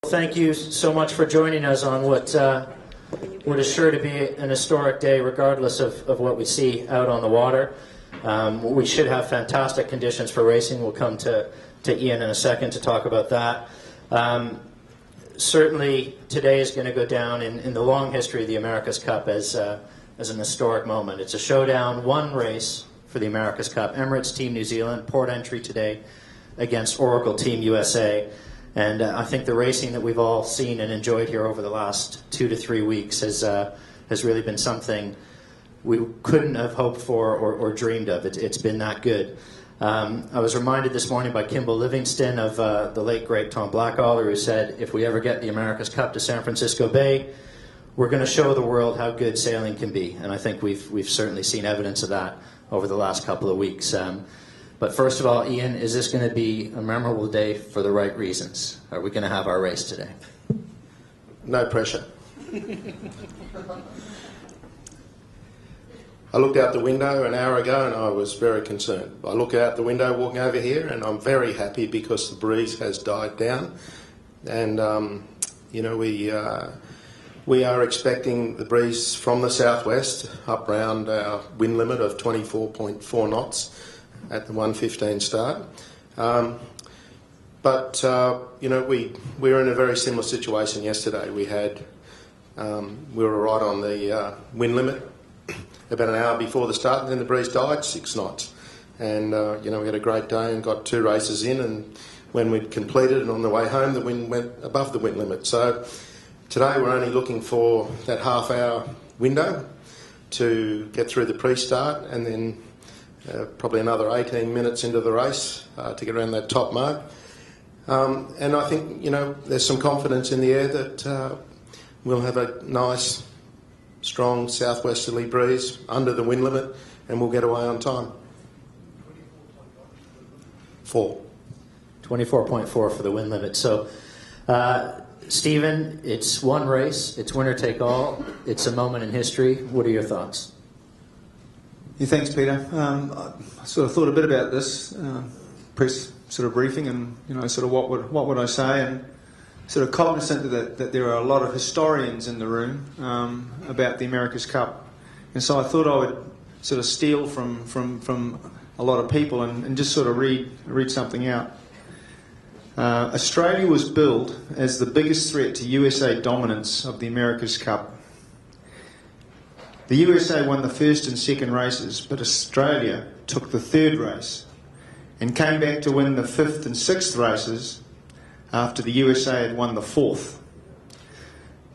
Thank you so much for joining us on what is sure to be an historic day, regardless of what we see out on the water. We should have fantastic conditions for racing. We'll come to Ian in a second to talk about that. Certainly, today is going to go down in the long history of the America's Cup as an historic moment. It's a showdown, one race for the America's Cup. Emirates Team New Zealand, port entry today against Oracle Team USA. And I think the racing that we've all seen and enjoyed here over the last 2 to 3 weeks has really been something we couldn't have hoped for or dreamed of. It's been that good. I was reminded this morning by Kimball Livingston of the late, great Tom Blackaller, who said, if we ever get the America's Cup to San Francisco Bay, we're going to show the world how good sailing can be. And I think we've certainly seen evidence of that over the last couple of weeks. But first of all, Ian, is this going to be a memorable day for the right reasons? Are we going to have our race today? No pressure. I looked out the window an hour ago and I was very concerned. I look out the window walking over here and I'm very happy because the breeze has died down. And, you know, we are expecting the breeze from the southwest up round our wind limit of 24.4 knots at the 1:15 start. But you know, we were in a very similar situation yesterday. We were right on the wind limit about an hour before the start, and then the breeze died 6 knots. And you know, we had a great day and got 2 races in, and when we'd completed and on the way home, the wind went above the wind limit. So today we're only looking for that half-hour window to get through the pre-start, and then probably another 18 minutes into the race to get around that top mark. And I think, you know, there's some confidence in the air that we'll have a nice, strong southwesterly breeze under the wind limit and we'll get away on time. 24.4 for the wind limit. So, Stephen, it's one race, it's winner take all, it's a moment in history. What are your thoughts? Yeah, thanks, Peter. I sort of thought a bit about this press sort of briefing, and you know, sort of what would I say, and sort of cognizant that there are a lot of historians in the room about the America's Cup, and so I thought I would sort of steal from a lot of people and just sort of read something out. Australia was billed as the biggest threat to USA dominance of the America's Cup. The USA won the first and second races, but Australia took the third race and came back to win the 5th and 6th races after the USA had won the 4th.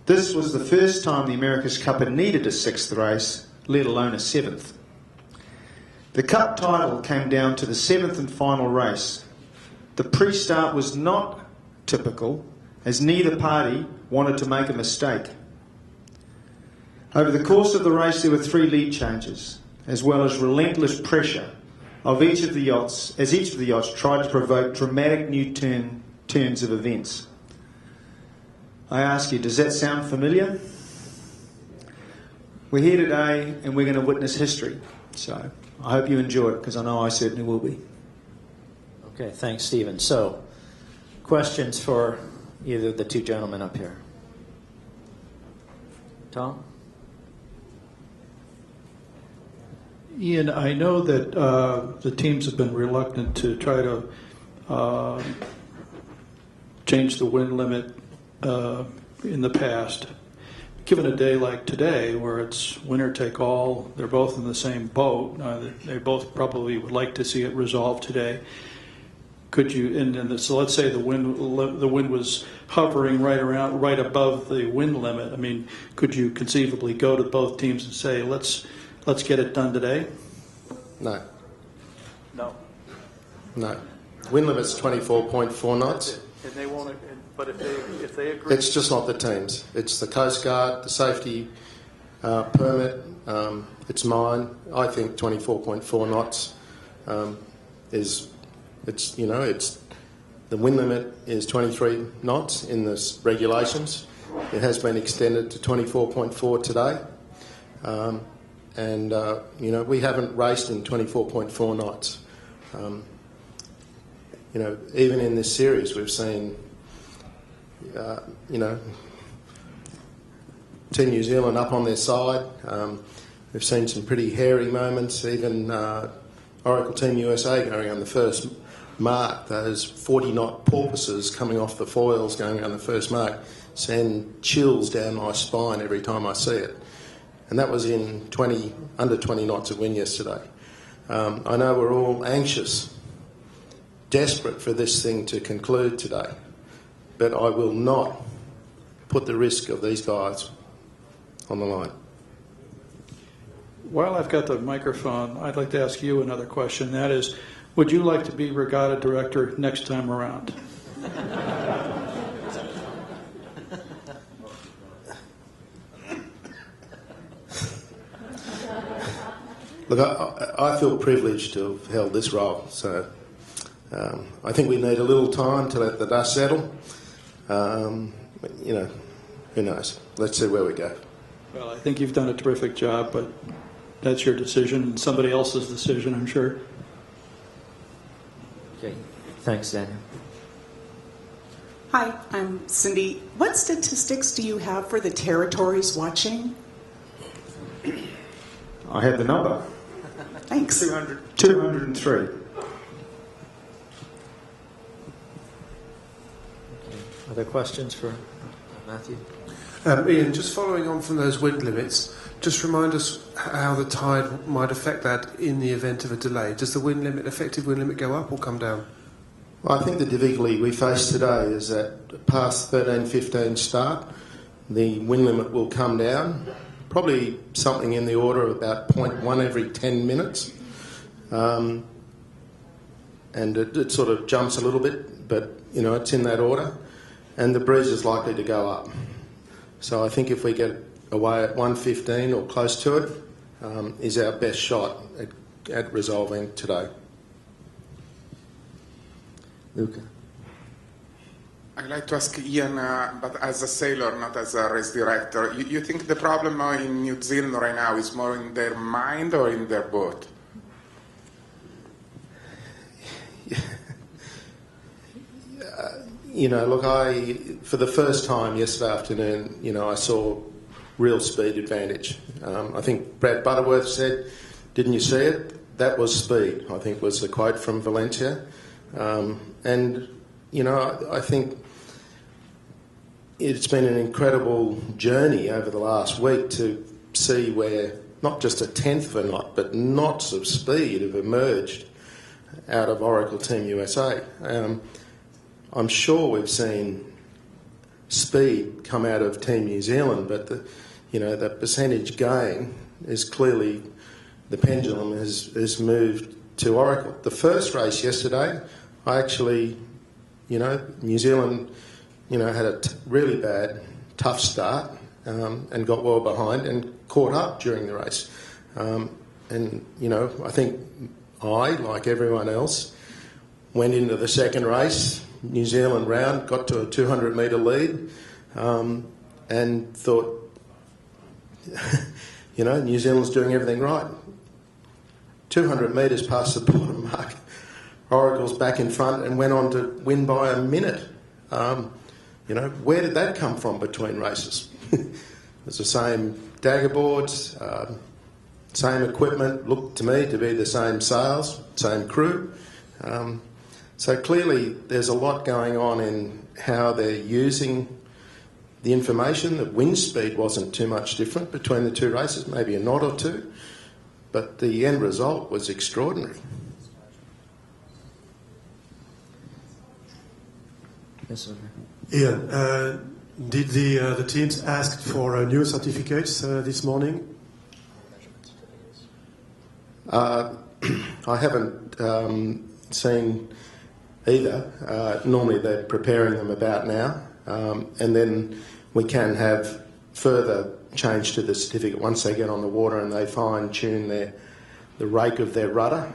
This was the first time the America's Cup had needed a 6th race, let alone a 7th. The Cup title came down to the 7th and final race. The pre-start was not typical, as neither party wanted to make a mistake. Over the course of the race, there were 3 lead changes, as well as relentless pressure of each of the yachts, as each of the yachts tried to provoke dramatic new turns of events. I ask you, does that sound familiar? We're here today and we're going to witness history. So I hope you enjoy it, because I know I certainly will be. Okay, thanks, Stephen. So, questions for either of the 2 gentlemen up here? Tom? Ian, I know that the teams have been reluctant to try to change the wind limit in the past. Given a day like today, where it's winner take all, they're both in the same boat. They both probably would like to see it resolved today. Could you? So let's say the wind was hovering right above the wind limit. I mean, could you conceivably go to both teams and say, let's get it done today? No. No. No. Wind limit's 24.4 knots. And they won't. But if they agree, it's just not the teams. It's the Coast Guard, the safety permit. It's mine. I think 24.4 knots is. It's, you know, it's the wind limit is 23 knots in the regulations. It has been extended to 24.4 today. And, you know, we haven't raced in 24.4 knots. You know, even in this series, we've seen you know, Team New Zealand up on their side. We've seen some pretty hairy moments, even Oracle Team USA going on the first mark, those 40-knot porpoises coming off the foils going on the first mark send chills down my spine every time I see it. And that was in under 20 knots of wind yesterday. I know we're all anxious, desperate for this thing to conclude today, but I will not put the risk of these guys on the line. While I've got the microphone, I'd like to ask you another question. That is, would you like to be regatta director next time around? Look, I feel privileged to have held this role, so I think we need a little time to let the dust settle. You know, who knows? Let's see where we go. Well, I think you've done a terrific job, but that's your decision and somebody else's decision, I'm sure. Okay. Thanks, Daniel. Hi, I'm Cindy. What statistics do you have for the territories watching? I have the number. Thanks. 203. Okay. Other questions for Matthew? Ian, just following on from those wind limits, just remind us how the tide might affect that in the event of a delay. Does the effective wind limit go up or come down? Well, I think the difficulty we face today is that past 13:15 start, the wind limit will come down, probably something in the order of about 0.1 every 10 minutes. And it sort of jumps a little bit, but, you know, it's in that order. And the breeze is likely to go up. So I think if we get away at 1:15 or close to it, is our best shot at resolving today. Luca. I'd like to ask Ian, but as a sailor, not as a race director, you think the problem in New Zealand right now is more in their mind or in their boat? You know, look, for the first time yesterday afternoon, you know, I saw real speed advantage. I think Brad Butterworth said, "Didn't you see it? That was speed," I think was the quote from Valencia. And, you know, I think it's been an incredible journey over the last week to see where not just a tenth of a knot, but knots of speed have emerged out of Oracle Team USA. I'm sure we've seen speed come out of Team New Zealand, but the percentage gain is clearly the pendulum has moved to Oracle. The first race yesterday, I actually, New Zealand, had a really bad, tough start and got well behind and caught up during the race. I think like everyone else, went into the second race, New Zealand round, got to a 200-metre lead and thought, New Zealand's doing everything right. 200 metres past the bottom mark, Oracle's back in front and went on to win by a minute. Where did that come from between races? It's the same dagger boards, same equipment, looked to me to be the same sails, same crew. So clearly there's a lot going on in how they're using the information. The wind speed wasn't too much different between the two races, maybe a knot or two, but the end result was extraordinary. Yes, sir. Ian, did the teams ask for new certificates this morning? I haven't seen either. Normally they're preparing them about now, and then we can have further change to the certificate once they get on the water and they fine-tune the rake of their rudder,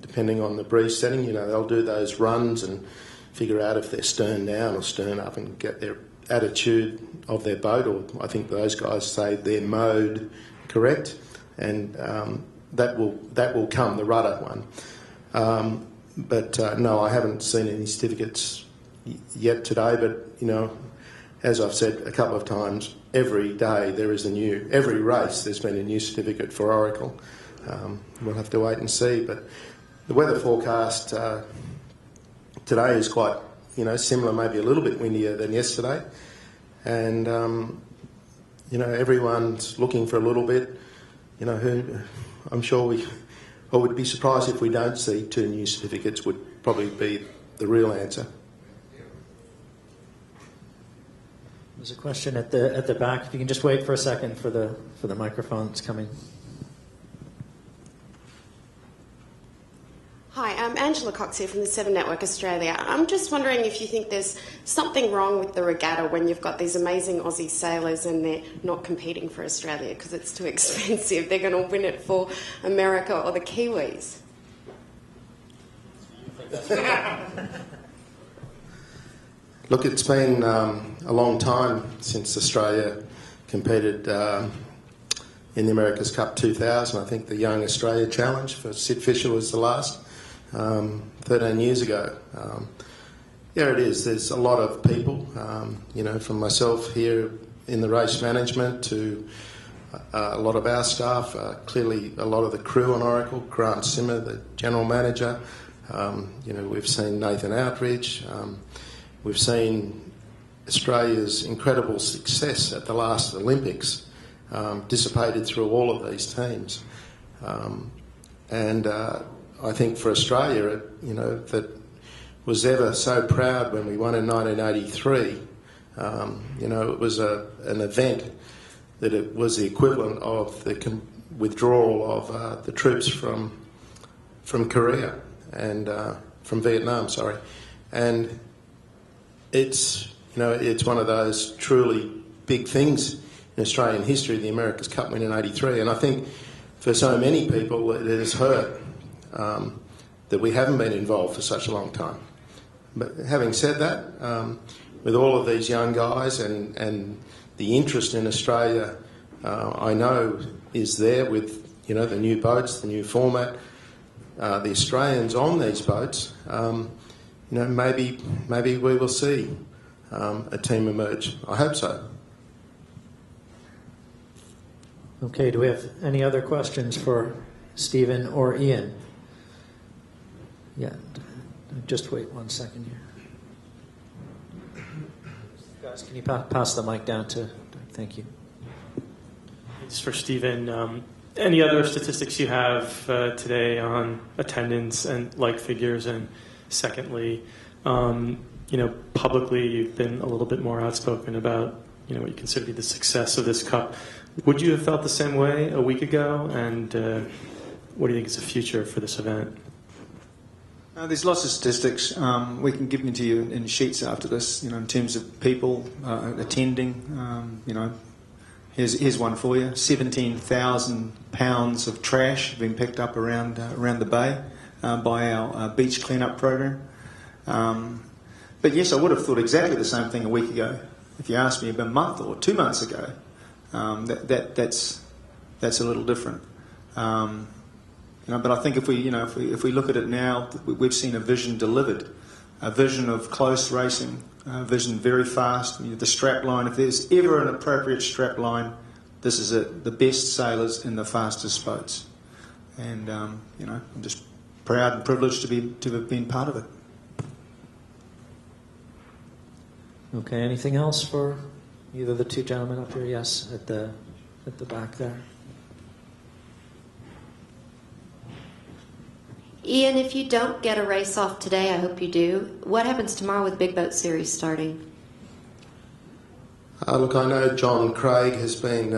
depending on the breeze setting. They'll do those runs and figure out if they're stern down or stern up and get their attitude of their boat, or I think those guys say their mode correct, and that will come, the rudder one. But no, I haven't seen any certificates yet today, but as I've said a couple of times, every day every race there's been a new certificate for Oracle. We'll have to wait and see, but the weather forecast today is quite similar, maybe a little bit windier than yesterday, and everyone's looking for a little bit. I'm sure I would be surprised if we don't see 2 new certificates. Would probably be the real answer. There's a question at the back. If you can just wait for a second for the microphone that's coming. Hi, I'm Angela Cox here from the Seven Network Australia. I'm just wondering if you think there's something wrong with the regatta when you've got these amazing Aussie sailors and they're not competing for Australia because it's too expensive. They're going to win it for America or the Kiwis. Look, it's been a long time since Australia competed in the America's Cup 2000. I think the Young Australia Challenge for Sid Fisher was the last, 13 years ago. It is. There's a lot of people, from myself here in the race management to a lot of our staff, clearly a lot of the crew on Oracle, Grant Simmer, the general manager. We've seen Nathan Outridge. We've seen Australia's incredible success at the last Olympics dissipated through all of these teams. And I think for Australia, that was ever so proud when we won in 1983. It was an event that it was the equivalent of the withdrawal of the troops from Korea and from Vietnam, sorry. And it's one of those truly big things in Australian history, the America's Cup win in 83. And I think for so many people it has hurt that we haven't been involved for such a long time. But having said that, with all of these young guys and the interest in Australia, I know is there with the new boats, the new format, the Australians on these boats. Maybe we will see a team emerge. I hope so. Okay, do we have any other questions for Stephen or Ian? Yeah, just wait 1 second here. Guys, can you pass the mic down to Doug? Thank you. It's for Stephen. Any other statistics you have today on attendance and like figures? And secondly, publicly you've been a little bit more outspoken about what you consider to be the success of this cup. Would you have felt the same way a week ago? And what do you think is the future for this event? There's lots of statistics. We can give them to you in sheets after this, in terms of people attending. Here's one for you. 17,000 pounds of trash have been picked up around the bay by our beach cleanup program. But yes, I would have thought exactly the same thing a week ago. If you asked me about a month or 2 months ago, that's a little different. But I think if we look at it now, we've seen a vision delivered, a vision of close racing, a vision very fast. The strap line, if there's ever an appropriate strap line, this is it. The best sailors in the fastest boats, and I'm just proud and privileged to have been part of it. Okay, anything else for either of the two gentlemen up here? Yes, at the back there. Ian, if you don't get a race off today, I hope you do. What happens tomorrow with Big Boat Series starting? Look, I know John Craig has been,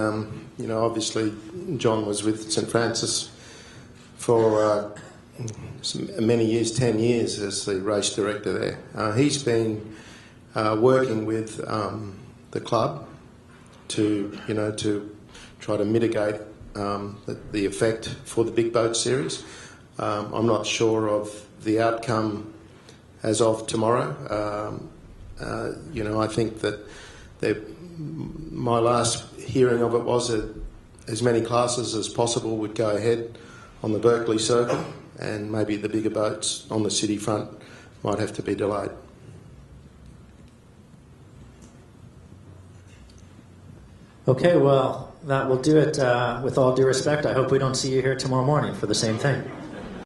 obviously John was with St Francis for many years, 10 years as the race director there. He's been working with the club to try to mitigate the effect for the Big Boat Series. I'm not sure of the outcome as of tomorrow. I think that my last hearing of it was that as many classes as possible would go ahead on the Berkeley Circle, and maybe the bigger boats on the city front might have to be delayed. Okay, well, that will do it. With all due respect, I hope we don't see you here tomorrow morning for the same thing.